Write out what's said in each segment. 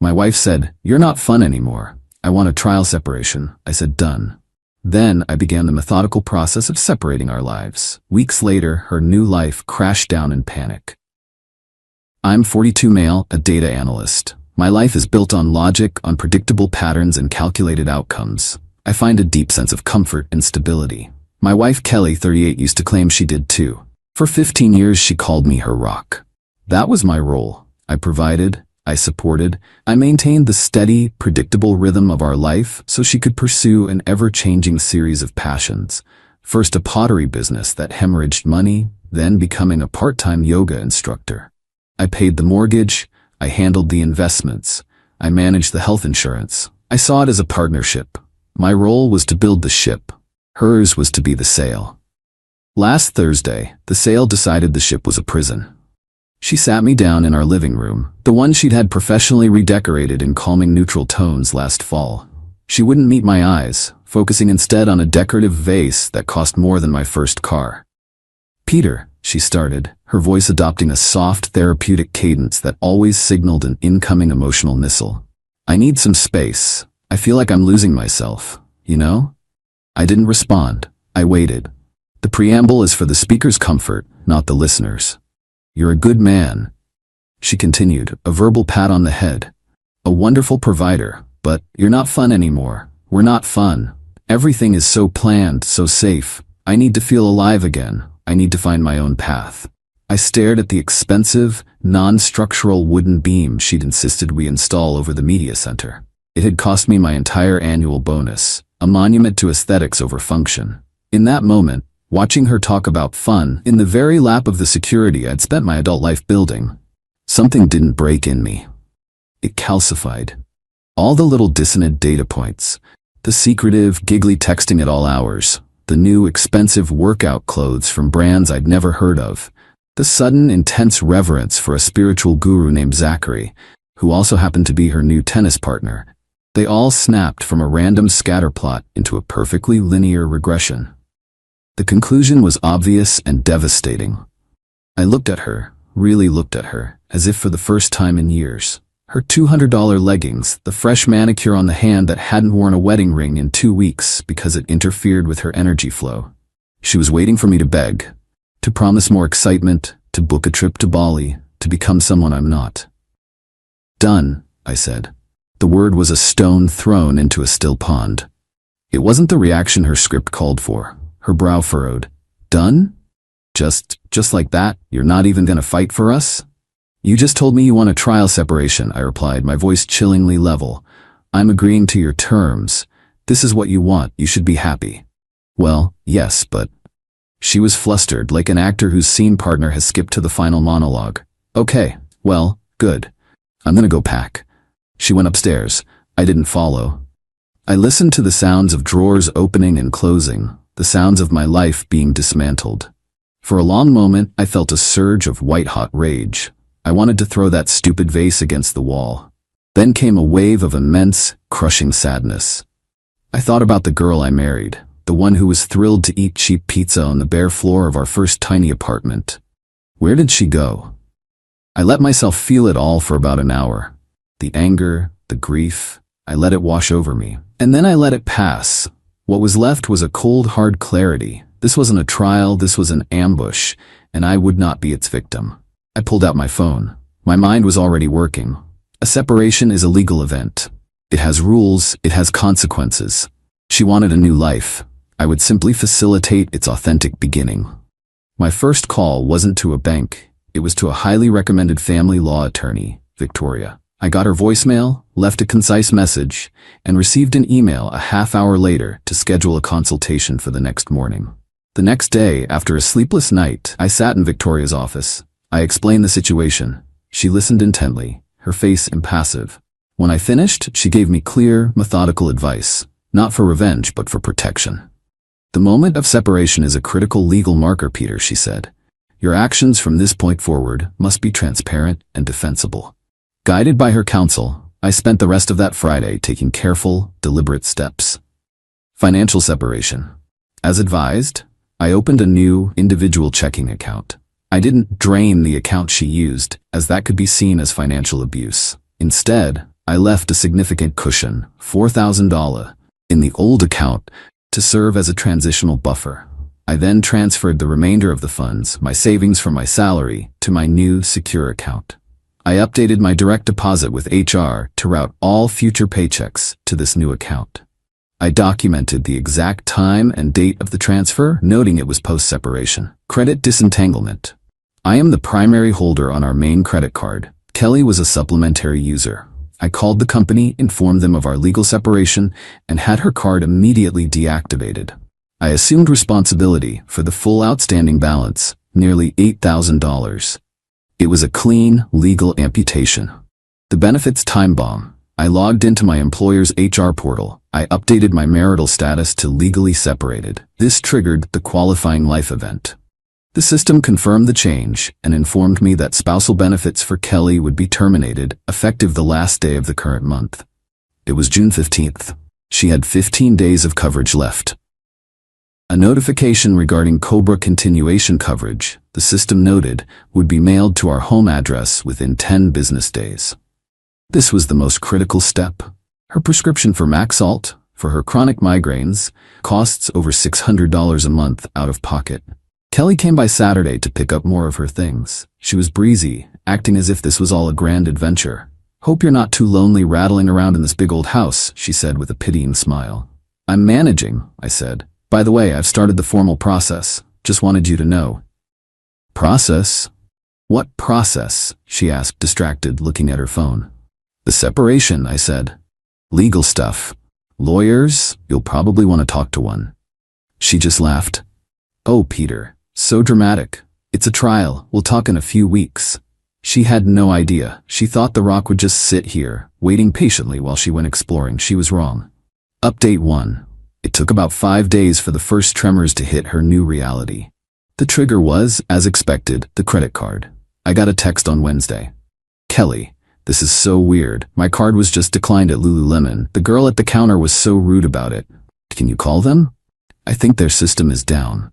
My wife said, "You're not fun anymore. I want a trial separation." I said, "Done." Then I began the methodical process of separating our lives. Weeks later, her new life crashed down in panic. I'm 42 male, a data analyst. My life is built on logic, on predictable patterns and calculated outcomes. I find a deep sense of comfort and stability. My wife Qley, 38, used to claim she did too. For 15 years she called me her rock. That was my role. I provided, I supported, I maintained the steady, predictable rhythm of our life so she could pursue an ever-changing series of passions. First a pottery business that hemorrhaged money, then becoming a part-time yoga instructor. I paid the mortgage, I handled the investments, I managed the health insurance. I saw it as a partnership. My role was to build the ship. Hers was to be the sail. Last Thursday, the sail decided the ship was a prison. She sat me down in our living room, the one she'd had professionally redecorated in calming neutral tones last fall. She wouldn't meet my eyes, focusing instead on a decorative vase that cost more than my first car. "Peter," she started, her voice adopting a soft, therapeutic cadence that always signaled an incoming emotional missile. "I need some space. I feel like I'm losing myself, you know?" I didn't respond. I waited. The preamble is for the speaker's comfort, not the listener's. "You're a good man," she continued, a verbal pat on the head. "A wonderful provider, but you're not fun anymore. We're not fun. Everything is so planned, so safe. I need to feel alive again. I need to find my own path." I stared at the expensive, non-structural wooden beam she'd insisted we install over the media center. It had cost me my entire annual bonus, a monument to aesthetics over function. In that moment, watching her talk about fun in the very lap of the security I'd spent my adult life building, something didn't break in me. It calcified. All the little dissonant data points, the secretive, giggly texting at all hours, the new expensive workout clothes from brands I'd never heard of, the sudden intense reverence for a spiritual guru named Zachary, who also happened to be her new tennis partner. They all snapped from a random scatterplot into a perfectly linear regression. The conclusion was obvious and devastating. I looked at her, really looked at her, as if for the first time in years. Her $200 leggings, the fresh manicure on the hand that hadn't worn a wedding ring in 2 weeks because it interfered with her energy flow. She was waiting for me to beg, to promise more excitement, to book a trip to Bali, to become someone I'm not. "Done," I said. The word was a stone thrown into a still pond. It wasn't the reaction her script called for. Her brow furrowed. "Done? Just like that? You're not even gonna fight for us?" "You just told me you want a trial separation," I replied, my voice chillingly level. "I'm agreeing to your terms. This is what you want. You should be happy." "Well, yes, but..." She was flustered, like an actor whose scene partner has skipped to the final monologue. "Okay, well, good. I'm gonna go pack." She went upstairs. I didn't follow. I listened to the sounds of drawers opening and closing, the sounds of my life being dismantled. For a long moment, I felt a surge of white-hot rage. I wanted to throw that stupid vase against the wall. Then came a wave of immense, crushing sadness. I thought about the girl I married, the one who was thrilled to eat cheap pizza on the bare floor of our first tiny apartment. Where did she go? I let myself feel it all for about an hour. The anger, the grief, I let it wash over me. And then I let it pass. What was left was a cold, hard clarity. This wasn't a trial, this was an ambush, and I would not be its victim. I pulled out my phone. My mind was already working. A separation is a legal event. It has rules, it has consequences. She wanted a new life. I would simply facilitate its authentic beginning. My first call wasn't to a bank. It was to a highly recommended family law attorney, Victoria. I got her voicemail, left a concise message, and received an email a half-hour later to schedule a consultation for the next morning. The next day, after a sleepless night, I sat in Victoria's office. I explained the situation. She listened intently, her face impassive. When I finished, she gave me clear, methodical advice, not for revenge, but for protection. "The moment of separation is a critical legal marker, Peter," she said. "Your actions from this point forward must be transparent and defensible." Guided by her counsel, I spent the rest of that Friday taking careful, deliberate steps. Financial separation. As advised, I opened a new, individual checking account. I didn't drain the account she used, as that could be seen as financial abuse. Instead, I left a significant cushion, $4,000, in the old account to serve as a transitional buffer. I then transferred the remainder of the funds, my savings from my salary, to my new secure account. I updated my direct deposit with HR to route all future paychecks to this new account. I documented the exact time and date of the transfer, noting it was post-separation. Credit disentanglement. I am the primary holder on our main credit card. Qley was a supplementary user. I called the company, informed them of our legal separation, and had her card immediately deactivated. I assumed responsibility for the full outstanding balance, nearly $8,000. It was a clean, legal amputation. The benefits time bomb. I logged into my employer's HR portal. I updated my marital status to legally separated. This triggered the qualifying life event. The system confirmed the change and informed me that spousal benefits for Qley would be terminated effective the last day of the current month. It was June 15th. She had 15 days of coverage left. A notification regarding COBRA continuation coverage, the system noted, would be mailed to our home address within 10 business days. This was the most critical step. Her prescription for Maxalt, for her chronic migraines, costs over $600 a month out of pocket. Qley came by Saturday to pick up more of her things. She was breezy, acting as if this was all a grand adventure. "Hope you're not too lonely rattling around in this big old house," she said with a pitying smile. "I'm managing," I said. "By the way, I've started the formal process. Just wanted you to know." "Process? What process?" she asked, distracted, looking at her phone. "The separation," I said. "Legal stuff. Lawyers? You'll probably want to talk to one." She just laughed. "Oh, Peter, so dramatic. It's a trial. We'll talk in a few weeks." She had no idea. She thought the rock would just sit here, waiting patiently while she went exploring. She was wrong. Update 1. It took about 5 days for the first tremors to hit her new reality. The trigger was, as expected, the credit card. I got a text on Wednesday. "Qley, this is so weird. My card was just declined at Lululemon. The girl at the counter was so rude about it. Can you call them? I think their system is down."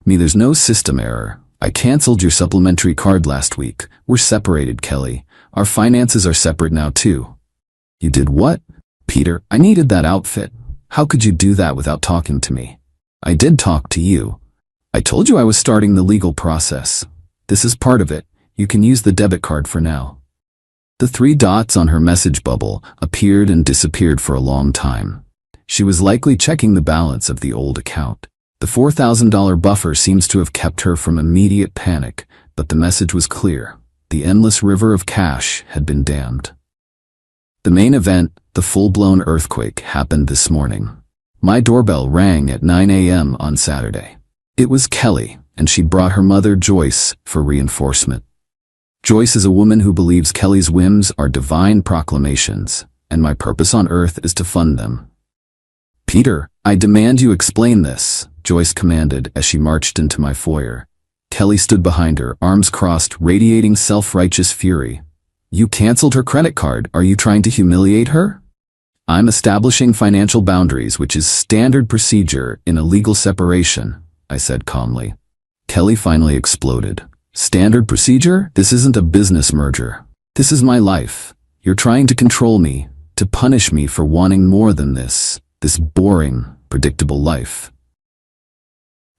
Me, there's no system error. I canceled your supplementary card last week. We're separated, Qley. Our finances are separate now too. You did what? Peter, I needed that outfit. How could you do that without talking to me? I did talk to you. I told you I was starting the legal process. This is part of it. You can use the debit card for now. The 3 dots on her message bubble appeared and disappeared for a long time. She was likely checking the balance of the old account. The $4,000 buffer seems to have kept her from immediate panic, but the message was clear. The endless river of cash had been dammed. The main event, the full-blown earthquake, happened this morning. My doorbell rang at 9 a.m. on Saturday. It was Qley, and she'd brought her mother, Joyce, for reinforcement. Joyce is a woman who believes Qley's whims are divine proclamations, and my purpose on earth is to fund them. "Peter, I demand you explain this," Joyce commanded as she marched into my foyer. Qley stood behind her, arms crossed, radiating self-righteous fury. "You canceled her credit card. Are you trying to humiliate her?" "I'm establishing financial boundaries, which is standard procedure in a legal separation," I said calmly. Qley finally exploded. "Standard procedure? This isn't a business merger. This is my life. You're trying to control me, to punish me for wanting more than this boring, predictable life."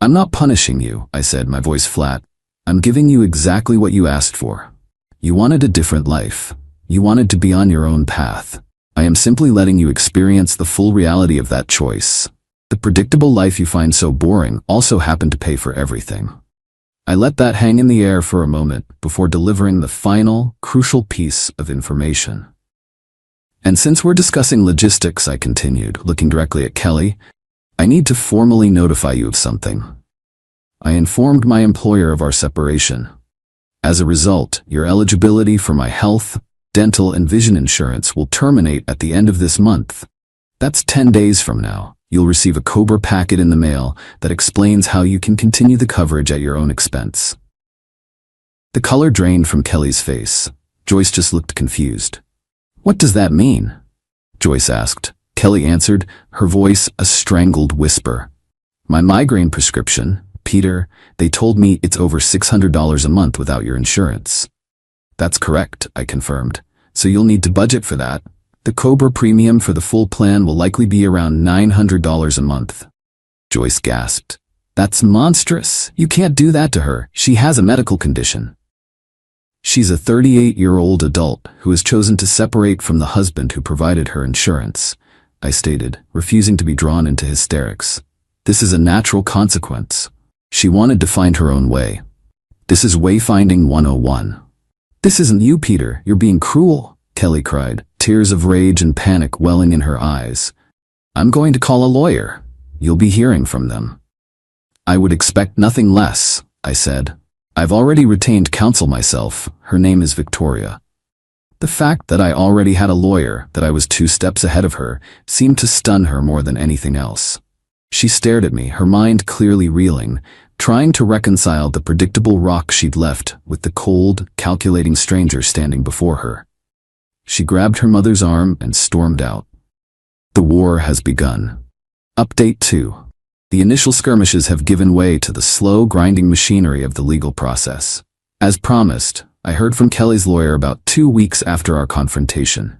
"I'm not punishing you," I said, my voice flat. "I'm giving you exactly what you asked for. You wanted a different life. You wanted to be on your own path. I am simply letting you experience the full reality of that choice. The predictable life you find so boring also happened to pay for everything." I let that hang in the air for a moment before delivering the final, crucial piece of information. "And since we're discussing logistics," I continued, looking directly at Qley, "I need to formally notify you of something. I informed my employer of our separation. As a result, your eligibility for my health, dental, and vision insurance will terminate at the end of this month. That's 10 days from now. You'll receive a COBRA packet in the mail that explains how you can continue the coverage at your own expense." The color drained from Qley's face. Joyce just looked confused. "What does that mean?" Joyce asked. Qley answered, her voice a strangled whisper. "My migraine prescription, Peter, they told me it's over $600 a month without your insurance." "That's correct," I confirmed. "So you'll need to budget for that. The Cobra premium for the full plan will likely be around $900 a month. Joyce gasped. That's monstrous. You can't do that to her. She has a medical condition. She's a 38-year-old adult who has chosen to separate from the husband who provided her insurance, I stated, refusing to be drawn into hysterics. This is a natural consequence. She wanted to find her own way. This is wayfinding 101. This isn't you, Peter. You're being cruel, Qley cried, tears of rage and panic welling in her eyes. I'm going to call a lawyer. You'll be hearing from them. I would expect nothing less, I said. I've already retained counsel myself. Her name is Victoria. The fact that I already had a lawyer, that I was 2 steps ahead of her, seemed to stun her more than anything else. She stared at me, her mind clearly reeling, trying to reconcile the predictable rock she'd left with the cold, calculating stranger standing before her. She grabbed her mother's arm and stormed out. The war has begun. Update 2. The initial skirmishes have given way to the slow, grinding machinery of the legal process. As promised, I heard from Qley's lawyer about 2 weeks after our confrontation.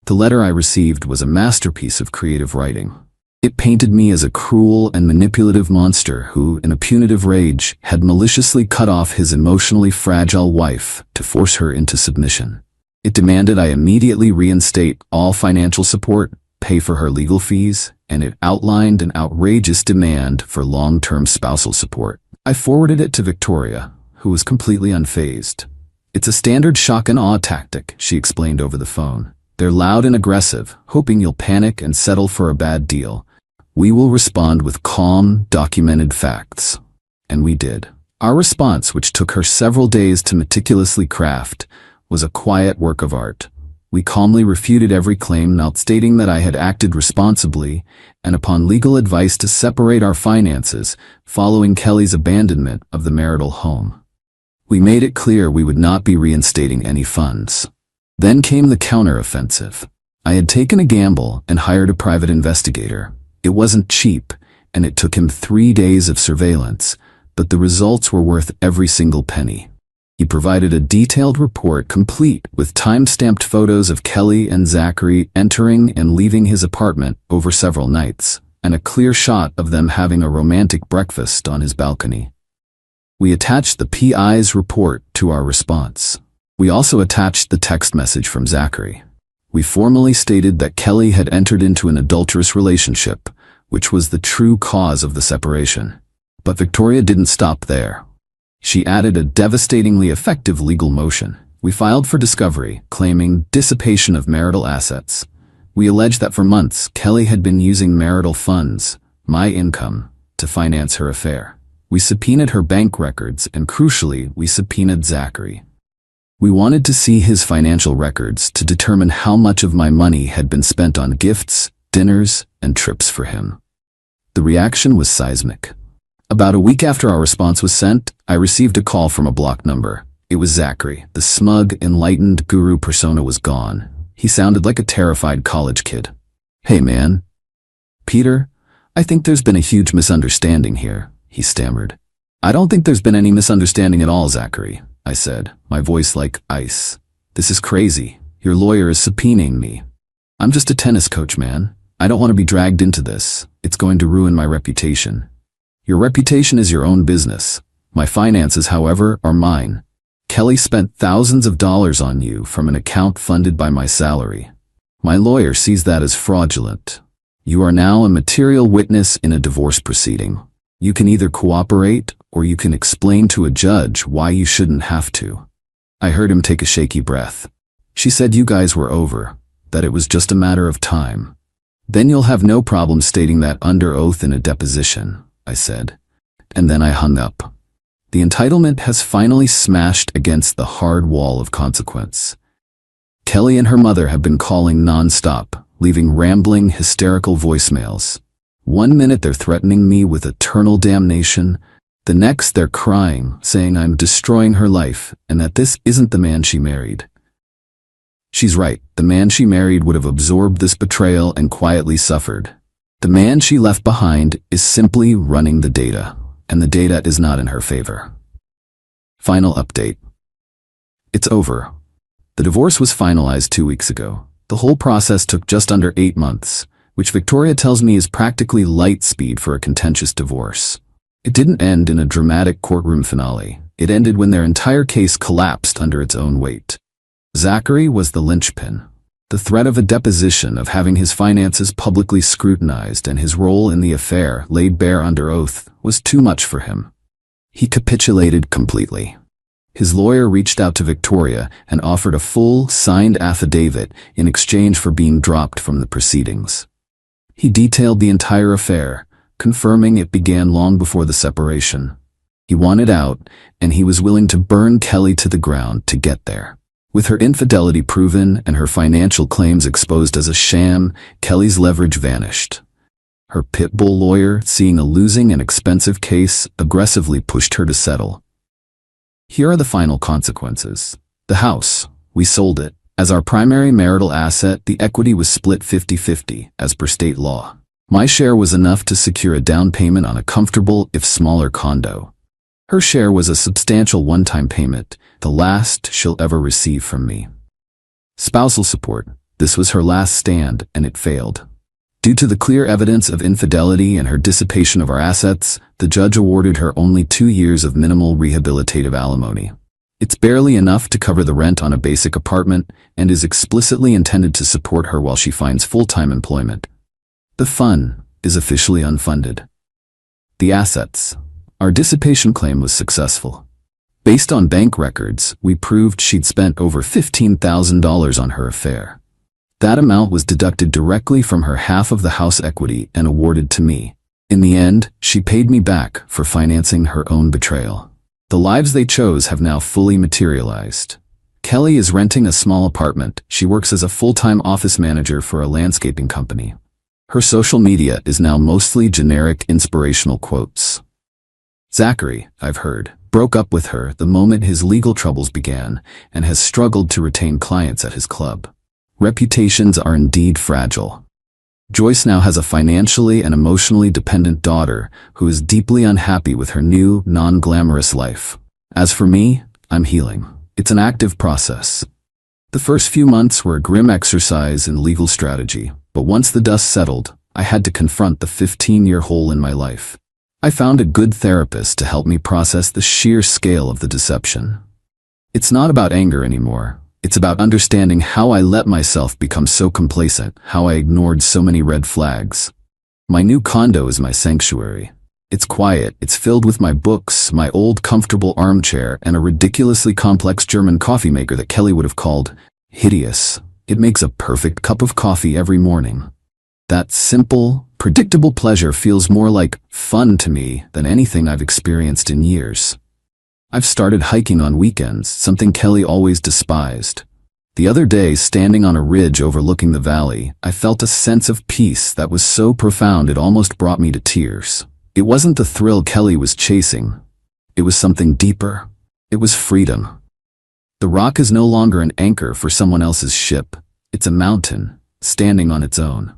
The letter I received was a masterpiece of creative writing. It painted me as a cruel and manipulative monster who, in a punitive rage, had maliciously cut off his emotionally fragile wife to force her into submission. It demanded I immediately reinstate all financial support, pay for her legal fees, and it outlined an outrageous demand for long-term spousal support. I forwarded it to Victoria, who was completely unfazed. It's a standard shock and awe tactic, she explained over the phone. They're loud and aggressive, hoping you'll panic and settle for a bad deal. We will respond with calm, documented facts. And we did. Our response, which took her several days to meticulously craft, was a quiet work of art. We calmly refuted every claim, not stating that I had acted responsibly, and upon legal advice to separate our finances, following Qley's abandonment of the marital home. We made it clear we would not be reinstating any funds. Then came the counter-offensive. I had taken a gamble and hired a private investigator. It wasn't cheap, and it took him 3 days of surveillance, but the results were worth every single penny. He provided a detailed report complete with time-stamped photos of Qley and Zachary entering and leaving his apartment over several nights, and a clear shot of them having a romantic breakfast on his balcony. We attached the PI's report to our response. We also attached the text message from Zachary. We formally stated that Qley had entered into an adulterous relationship, which was the true cause of the separation. But Victoria didn't stop there. She added a devastatingly effective legal motion. We filed for discovery, claiming dissipation of marital assets. We alleged that for months, Qley had been using marital funds, my income, to finance her affair. We subpoenaed her bank records, and crucially, we subpoenaed Zachary. We wanted to see his financial records to determine how much of my money had been spent on gifts, dinners, and trips for him. The reaction was seismic. About a week after our response was sent, I received a call from a blocked number. It was Zachary. The smug, enlightened guru persona was gone. He sounded like a terrified college kid. Hey man. Peter, I think there's been a huge misunderstanding here, he stammered. I don't think there's been any misunderstanding at all, Zachary, I said, my voice like ice. This is crazy. Your lawyer is subpoenaing me. I'm just a tennis coach, man. I don't want to be dragged into this. It's going to ruin my reputation. Your reputation is your own business. My finances, however, are mine. Qley spent thousands of dollars on you from an account funded by my salary. My lawyer sees that as fraudulent. You are now a material witness in a divorce proceeding. You can either cooperate or you can explain to a judge why you shouldn't have to. I heard him take a shaky breath. She said you guys were over, that it was just a matter of time. Then you'll have no problem stating that under oath in a deposition, I said. And then I hung up. The entitlement has finally smashed against the hard wall of consequence. Qley and her mother have been calling non-stop, leaving rambling, hysterical voicemails. 1 minute they're threatening me with eternal damnation. The next they're crying, saying I'm destroying her life and that this isn't the man she married. She's right. The man she married would have absorbed this betrayal and quietly suffered. The man she left behind is simply running the data, and the data is not in her favor. Final update. It's over. The divorce was finalized 2 weeks ago. The The whole process took just under 8 months, which Victoria tells me is practically light speed for a contentious divorce. It didn't end in a dramatic courtroom finale. It ended when their entire case collapsed under its own weight. Zachary was the linchpin. The threat of a deposition, of having his finances publicly scrutinized and his role in the affair laid bare under oath, was too much for him. He capitulated completely. His lawyer reached out to Victoria and offered a full, signed affidavit in exchange for being dropped from the proceedings. He detailed the entire affair, confirming it began long before the separation. He wanted out, and he was willing to burn Qley to the ground to get there. With her infidelity proven and her financial claims exposed as a sham, Qley's leverage vanished. Her pit bull lawyer, seeing a losing and expensive case, aggressively pushed her to settle. Here are the final consequences. The house. We sold it. As our primary marital asset, the equity was split 50-50, as per state law. My share was enough to secure a down payment on a comfortable, if smaller, condo. Her share was a substantial one-time payment, the last she'll ever receive from me. Spousal support. This was her last stand, and it failed. Due to the clear evidence of infidelity and her dissipation of our assets, the judge awarded her only 2 years of minimal rehabilitative alimony. It's barely enough to cover the rent on a basic apartment and is explicitly intended to support her while she finds full-time employment. The fun is officially unfunded. The assets. Our dissipation claim was successful. Based on bank records, we proved she'd spent over $15,000 on her affair. That amount was deducted directly from her half of the house equity and awarded to me. In the end, she paid me back for financing her own betrayal. The lives they chose have now fully materialized. Qley is renting a small apartment. She works as a full-time office manager for a landscaping company. Her social media is now mostly generic inspirational quotes. Zachary, I've heard, broke up with her the moment his legal troubles began and has struggled to retain clients at his club. Reputations are indeed fragile. Joyce now has a financially and emotionally dependent daughter who is deeply unhappy with her new, non-glamorous life. As for me, I'm healing. It's an active process. The first few months were a grim exercise in legal strategy, but once the dust settled, I had to confront the 15-year hole in my life. I found a good therapist to help me process the sheer scale of the deception. It's not about anger anymore. It's about understanding how I let myself become so complacent, how I ignored so many red flags. My new condo is my sanctuary. It's quiet, it's filled with my books, my old comfortable armchair, and a ridiculously complex German coffee maker that Qley would have called hideous. It makes a perfect cup of coffee every morning. That simple, predictable pleasure feels more like fun to me than anything I've experienced in years. I've started hiking on weekends, something Qley always despised. The other day, standing on a ridge overlooking the valley, I felt a sense of peace that was so profound it almost brought me to tears. It wasn't the thrill Qley was chasing. It was something deeper. It was freedom. The rock is no longer an anchor for someone else's ship. It's a mountain, standing on its own.